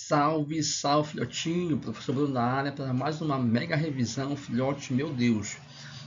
Salve, salve, filhotinho, professor Bruno na área para mais uma mega revisão, filhote, meu Deus.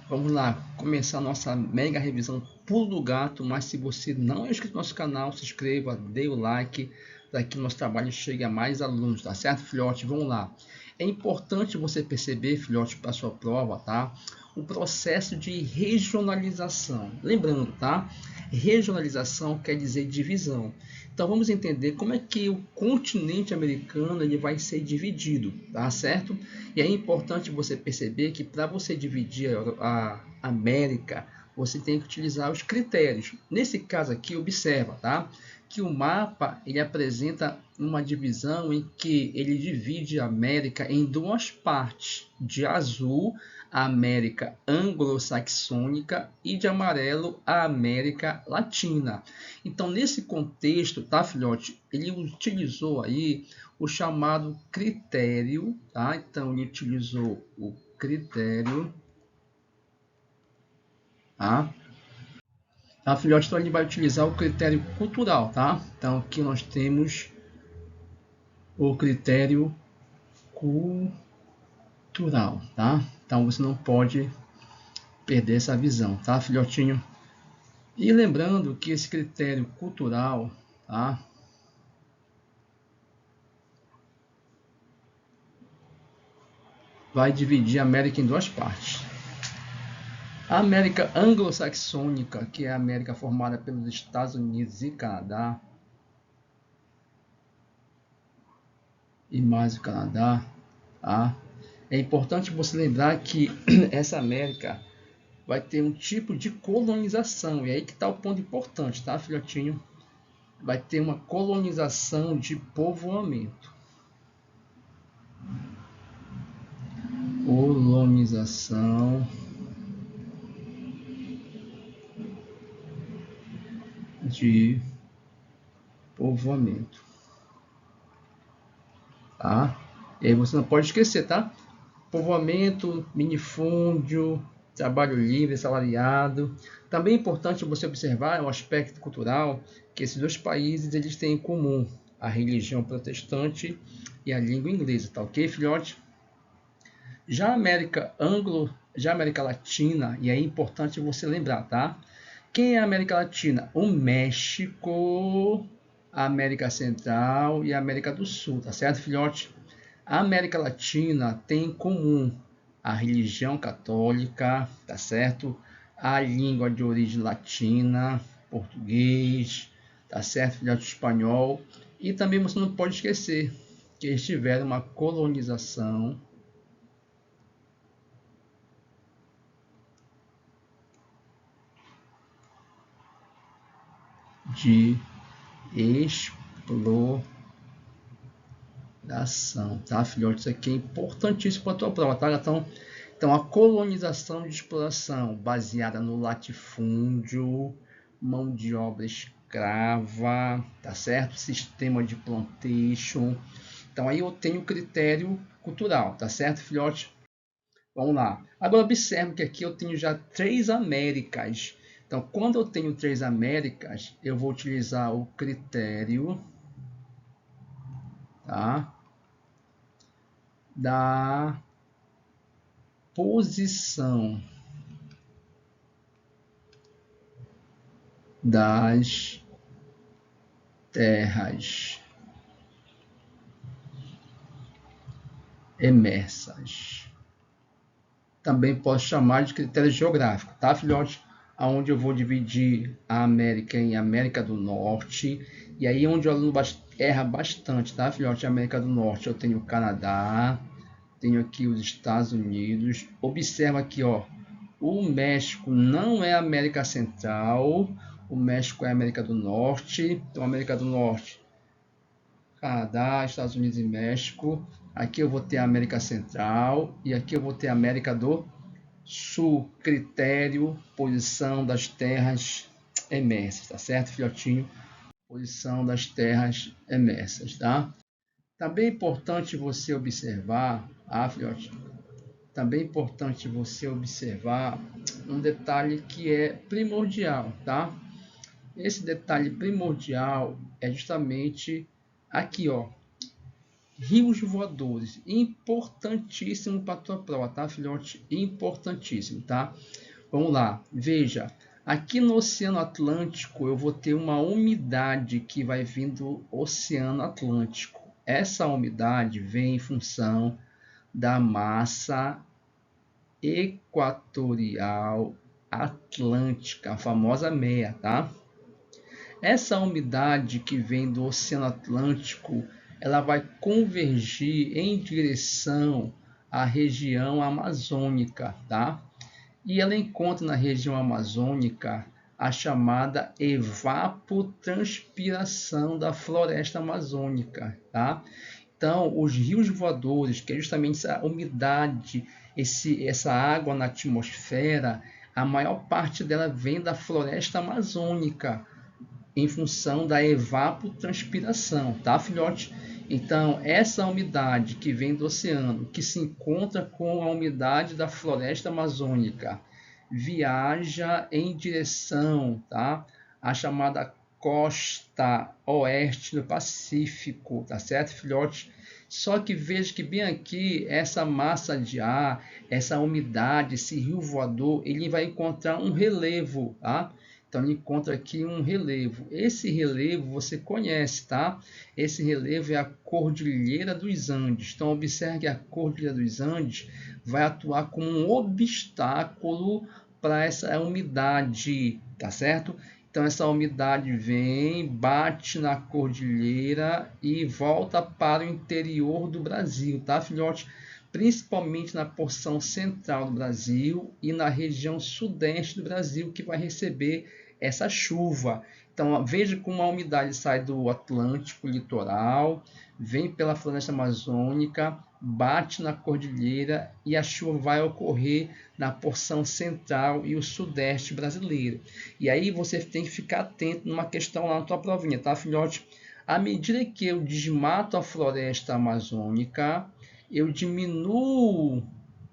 Vamos lá, começar a nossa mega revisão Pulo do Gato, mas se você não é inscrito no nosso canal, se inscreva, dê o like, para que o nosso trabalho chegue a mais alunos, tá certo, filhote? Vamos lá. É importante você perceber, filhote, para a sua prova, tá? O processo de regionalização. Lembrando, tá? Regionalização quer dizer divisão. Então vamos entender como é que o continente americano ele vai ser dividido, tá certo? E é importante você perceber que para você dividir a América, você tem que utilizar os critérios. Nesse caso aqui, observa, tá? Que o mapa ele apresenta uma divisão em que ele divide a América em duas partes, de azul a América anglo-saxônica e de amarelo a América latina. Então, nesse contexto, tá, filhote, ele utilizou aí o chamado critério, tá? Então, ele utilizou o critério, tá? A filhote, então, ele vai utilizar o critério cultural, tá? Então, aqui nós temos o critério cultural, tá? Então, você não pode perder essa visão, tá, filhotinho? E lembrando que esse critério cultural, tá? Vai dividir a América em duas partes. A América anglo-saxônica, que é a América formada pelos Estados Unidos e Canadá, e mais o Canadá, tá? É importante você lembrar que essa América vai ter um tipo de colonização, e aí que está o ponto importante, tá, filhotinho? Vai ter uma colonização de povoamento. Colonização de povoamento, tá? E aí você não pode esquecer, tá? Povoamento, minifúndio, trabalho livre, salariado. Também é importante você observar o aspecto cultural que esses dois países eles têm em comum, a religião protestante e a língua inglesa, tá ok, filhote? Já a América Latina, e é importante você lembrar, tá? Quem é a América Latina? O México, a América Central e a América do Sul, tá certo, filhote? A América Latina tem em comum a religião católica, tá certo? A língua de origem latina, português, tá certo, filhote, espanhol. E também você não pode esquecer que eles tiveram uma colonização de exploração, tá, filhote? Isso aqui é importantíssimo para a tua prova, tá? Então, a colonização de exploração baseada no latifúndio, mão de obra escrava, tá certo? Sistema de plantation. Então, aí eu tenho o critério cultural, tá certo, filhote? Vamos lá. Agora, observe que aqui eu tenho já três Américas. Então, quando eu tenho três Américas, eu vou utilizar o critério, tá? Da posição das terras emersas. Também posso chamar de critério geográfico, tá, filhote? Onde eu vou dividir a América em América do Norte. E aí onde o aluno erra bastante, tá, filhote? América do Norte eu tenho o Canadá, tenho aqui os Estados Unidos. Observa aqui, ó, o México não é América Central, o México é América do Norte. Então, América do Norte, Canadá, Estados Unidos e México. Aqui eu vou ter a América Central e aqui eu vou ter a América do Sul. Critério, posição das terras emersas, tá certo, filhotinho? Posição das terras emersas, tá? Também é importante você observar, filhote, também é importante você observar um detalhe que é primordial, tá? Esse detalhe primordial é justamente aqui, ó, rios voadores, importantíssimo para a tua prova, tá, filhote? Importantíssimo, tá? Vamos lá, veja, aqui no Oceano Atlântico eu vou ter uma umidade que vai vir do Oceano Atlântico. Essa umidade vem em função da massa equatorial atlântica, a famosa MEA, tá? Essa umidade que vem do Oceano Atlântico, ela vai convergir em direção à região amazônica, tá? E ela encontra na região amazônica a chamada evapotranspiração da floresta amazônica, tá? Então, os rios voadores, que é justamente essa umidade, essa água na atmosfera, a maior parte dela vem da floresta amazônica, em função da evapotranspiração, tá, filhote? Então, essa umidade que vem do oceano, que se encontra com a umidade da floresta amazônica, viaja em direção, tá, à chamada costa oeste do Pacífico, tá certo, filhote? Só que veja que bem aqui, essa massa de ar, essa umidade, esse rio voador, ele vai encontrar um relevo, tá? Então, ele encontra aqui um relevo. Esse relevo você conhece, tá? Esse relevo é a Cordilheira dos Andes. Então, observe que a Cordilheira dos Andes vai atuar como um obstáculo para essa umidade, tá certo? Então, essa umidade vem, bate na cordilheira e volta para o interior do Brasil, tá, filhote? Principalmente na porção central do Brasil e na região sudeste do Brasil, que vai receber essa chuva. Então, veja como a umidade sai do Atlântico litoral, vem pela floresta amazônica, bate na cordilheira e a chuva vai ocorrer na porção central e o sudeste brasileiro. E aí você tem que ficar atento numa questão lá na tua provinha, tá, filhote? À medida que eu desmato a floresta amazônica, eu diminuo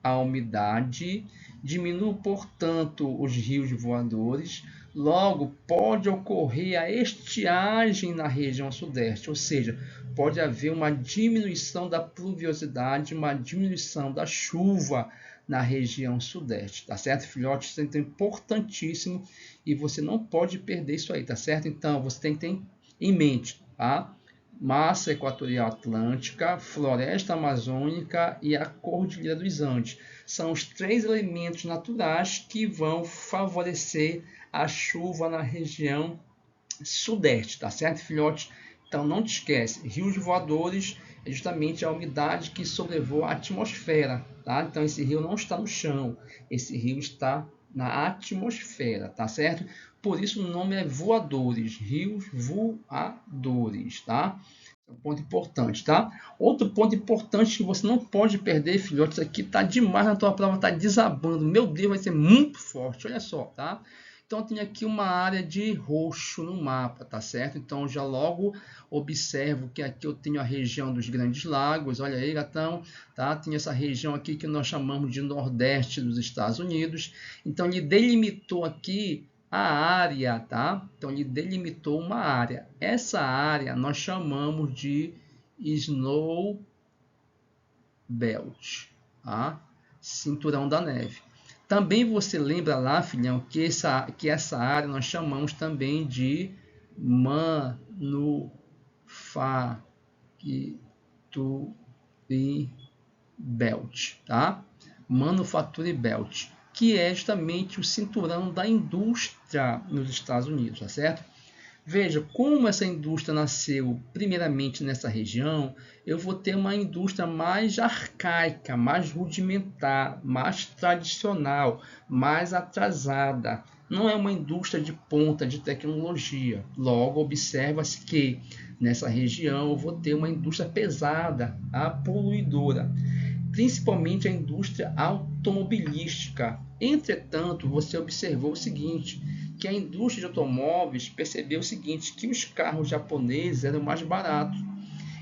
a umidade, diminuo, portanto, os rios voadores, logo pode ocorrer a estiagem na região sudeste, ou seja, pode haver uma diminuição da pluviosidade, uma diminuição da chuva na região sudeste, tá certo, filhote? Isso é importantíssimo e você não pode perder isso aí, tá certo? Então, você tem que ter em mente, tá? Massa equatorial atlântica, floresta amazônica e a Cordilheira dos Andes. São os 3 elementos naturais que vão favorecer a chuva na região sudeste, tá certo, filhote? Então não te esquece, rios voadores é justamente a umidade que sobrevoa a atmosfera, tá? Então esse rio não está no chão, esse rio está na atmosfera, tá certo? Por isso o nome é voadores, rios voadores, tá? É um ponto importante, tá? Outro ponto importante que você não pode perder, filhote, isso aqui tá demais na tua prova, tá desabando. Meu Deus, vai ser muito forte, olha só, tá? Então, tem aqui uma área de roxo no mapa, tá certo? Então, já logo observo que aqui eu tenho a região dos Grandes Lagos, olha aí, gatão, tá? Tem essa região aqui que nós chamamos de Nordeste dos Estados Unidos. Então, ele delimitou aqui a área, tá? Então, ele delimitou uma área. Essa área nós chamamos de Snow Belt, tá? Cinturão da neve. Também você lembra lá, filhão, que essa área nós chamamos também de Manufacturing Belt, tá? Manufacturing Belt, que é justamente o cinturão da indústria nos Estados Unidos, tá certo? Veja, como essa indústria nasceu primeiramente nessa região, eu vou ter uma indústria mais arcaica, mais rudimentar, mais tradicional, mais atrasada. Não é uma indústria de ponta de tecnologia. Logo, observa-se que nessa região eu vou ter uma indústria pesada, poluidora, principalmente a indústria automobilística. Entretanto, você observou o seguinte, que a indústria de automóveis percebeu o seguinte, que os carros japoneses eram mais baratos.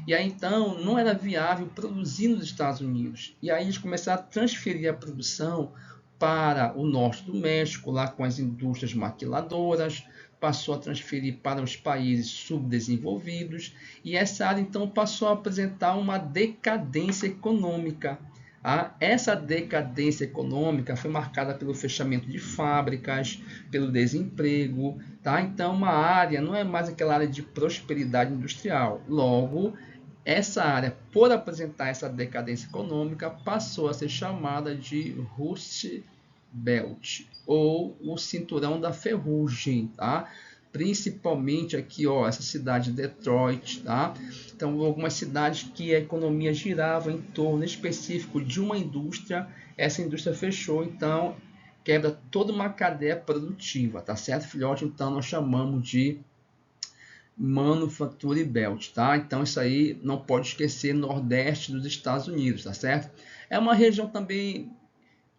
E aí então não era viável produzir nos Estados Unidos. E aí eles começaram a transferir a produção para o norte do México, lá com as indústrias maquiladoras, passou a transferir para os países subdesenvolvidos e essa área então passou a apresentar uma decadência econômica. Essa decadência econômica foi marcada pelo fechamento de fábricas, pelo desemprego, tá? Então uma área não é mais aquela área de prosperidade industrial. Logo, essa área, por apresentar essa decadência econômica, passou a ser chamada de Rust Belt, ou o cinturão da ferrugem, tá? Principalmente aqui, ó, essa cidade de Detroit, tá? Então, algumas cidades que a economia girava em torno específico de uma indústria, essa indústria fechou, então quebra toda uma cadeia produtiva, tá certo, filhote? Então, nós chamamos de Manufacturing Belt, tá? Então, isso aí não pode esquecer, nordeste dos Estados Unidos, tá certo? É uma região também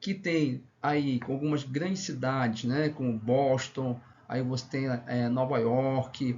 que tem aí algumas grandes cidades, né, como Boston, aí você tem Nova York,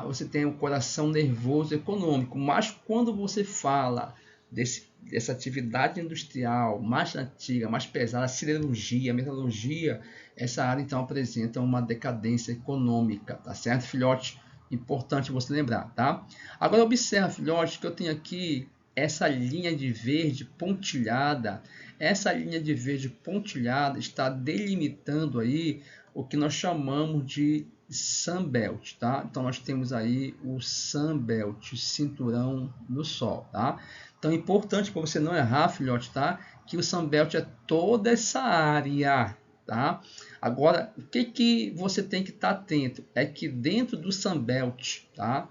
você tem um coração nervoso econômico, mas quando você fala dessa atividade industrial mais antiga, mais pesada, siderurgia, metalurgia, essa área então apresenta uma decadência econômica, tá certo, filhote? Importante você lembrar, tá? Agora observa, filhote, que eu tenho aqui essa linha de verde pontilhada. Essa linha de verde pontilhada está delimitando aí o que nós chamamos de Sunbelt, tá? Então nós temos aí o Sunbelt, cinturão do sol, tá? Então é importante para você não errar, filhote, tá? Que o Sunbelt é toda essa área, tá? Agora, o que você tem que estar atento é que dentro do Sunbelt, tá?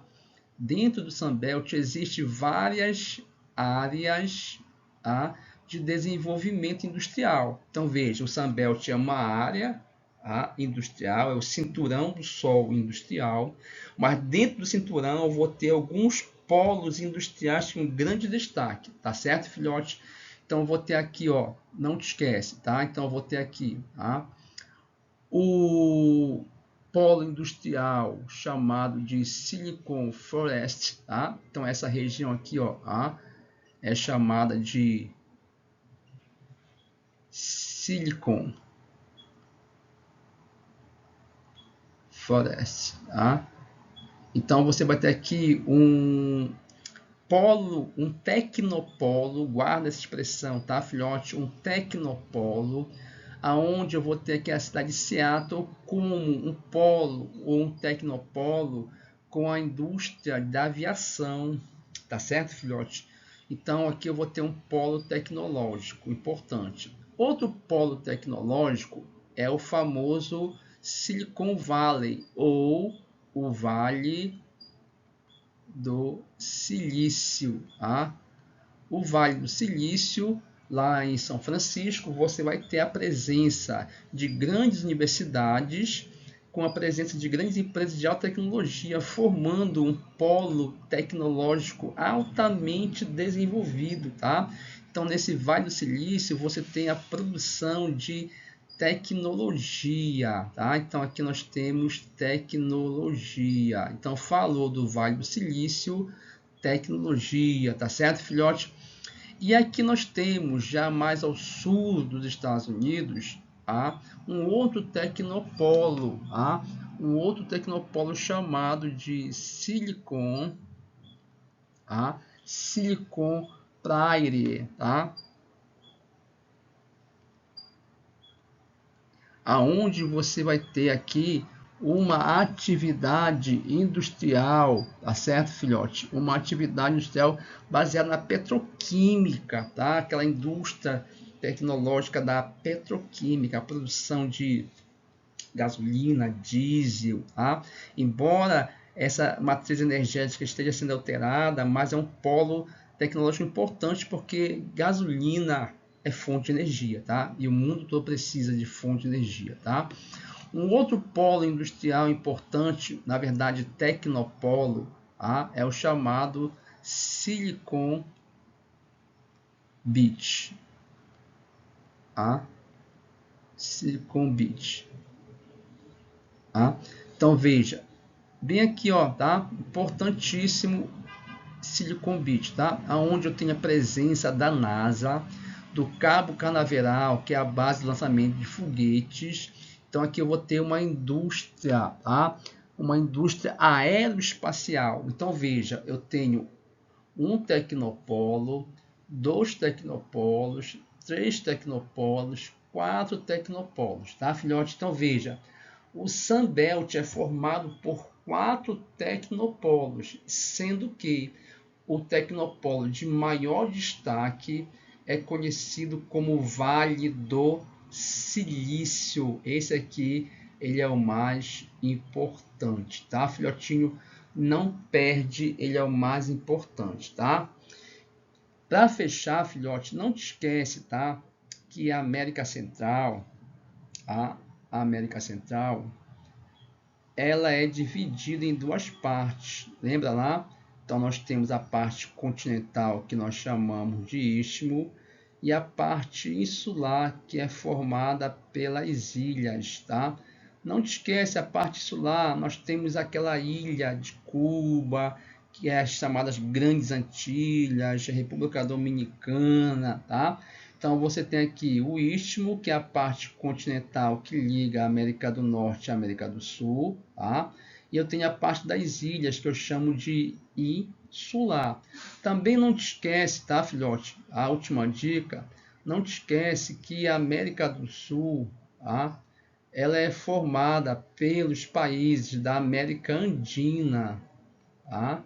Dentro do Sunbelt existe várias áreas, tá, de desenvolvimento industrial. Então veja, o Sunbelt é uma área industrial, é o cinturão do sol industrial, mas dentro do cinturão eu vou ter alguns polos industriais com grande destaque, tá certo, filhote? Então eu vou ter aqui, ó, não te esquece, tá? Então eu vou ter aqui, tá? O polo industrial chamado de Silicon Forest, tá? Então essa região aqui, ó, é chamada de Silicon Forest, tá? Então você vai ter aqui um polo, um tecnopolo, guarda essa expressão, tá, filhote? Um tecnopolo, aonde eu vou ter aqui a cidade de Seattle como um polo ou um tecnopolo com a indústria da aviação, tá certo, filhote? Então aqui eu vou ter um polo tecnológico importante. Outro polo tecnológico é o famoso Silicon Valley, ou o Vale do Silício, tá? O Vale do Silício, lá em São Francisco, você vai ter a presença de grandes universidades, com a presença de grandes empresas de alta tecnologia, formando um polo tecnológico altamente desenvolvido, tá? Então, nesse Vale do Silício, você tem a produção de tecnologia, tá? Então, aqui nós temos tecnologia. Então, falou do Vale do Silício, tecnologia, tá certo, filhote? E aqui nós temos, já mais ao sul dos Estados Unidos, um outro tecnopolo, chamado de Silicon Prairie, tá? Aonde você vai ter aqui uma atividade industrial, tá certo, filhote? Uma atividade industrial baseada na petroquímica, tá? Aquela indústria tecnológica da petroquímica, a produção de gasolina, diesel, tá? Embora essa matriz energética esteja sendo alterada, mas é um polo tecnológico importante porque gasolina é fonte de energia, tá? E o mundo todo precisa de fonte de energia, tá? Um outro polo industrial importante, na verdade tecnopolo, é o chamado Silicon Beach. Silicon Beach. Então veja, bem aqui, ó, tá? Importantíssimo Silicon Beach, tá? Aonde eu tenho a presença da NASA, do Cabo Canaveral, que é a base de lançamento de foguetes. Então aqui eu vou ter uma indústria, tá? Uma indústria aeroespacial. Então veja, eu tenho um tecnopolo, 2 tecnopolos, 3 tecnopolos, 4 tecnopolos, tá, filhote? Então veja, o Sunbelt é formado por 4 tecnopolos, sendo que o tecnopolo de maior destaque é conhecido como Vale do Silício. Esse aqui, ele é o mais importante, tá, filhotinho? Não perde, ele é o mais importante, tá? Para fechar, filhote, não te esquece, tá? Que a América Central, a América Central, ela é dividida em 2 partes. Lembra lá? Então nós temos a parte continental que nós chamamos de istmo e a parte insular que é formada pelas ilhas, tá? Não te esquece, a parte insular, nós temos aquela ilha de Cuba, que é as chamadas Grandes Antilhas, a República Dominicana, tá? Então você tem aqui o istmo, que é a parte continental que liga a América do Norte e a América do Sul, tá? E eu tenho a parte das ilhas, que eu chamo de insular. Também não te esquece, tá, filhote? A última dica, não te esquece que a América do Sul, tá? Ela é formada pelos países da América Andina, tá?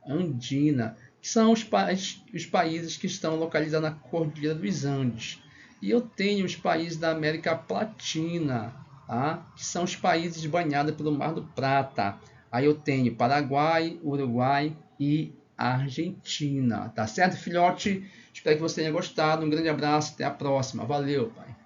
Andina, que são os países que estão localizados na Cordilheira dos Andes. E eu tenho os países da América Latina, tá? Que são os países banhados pelo Mar do Prata. Aí eu tenho Paraguai, Uruguai e Argentina. Tá certo, filhote? Espero que você tenha gostado. Um grande abraço, até a próxima. Valeu, pai.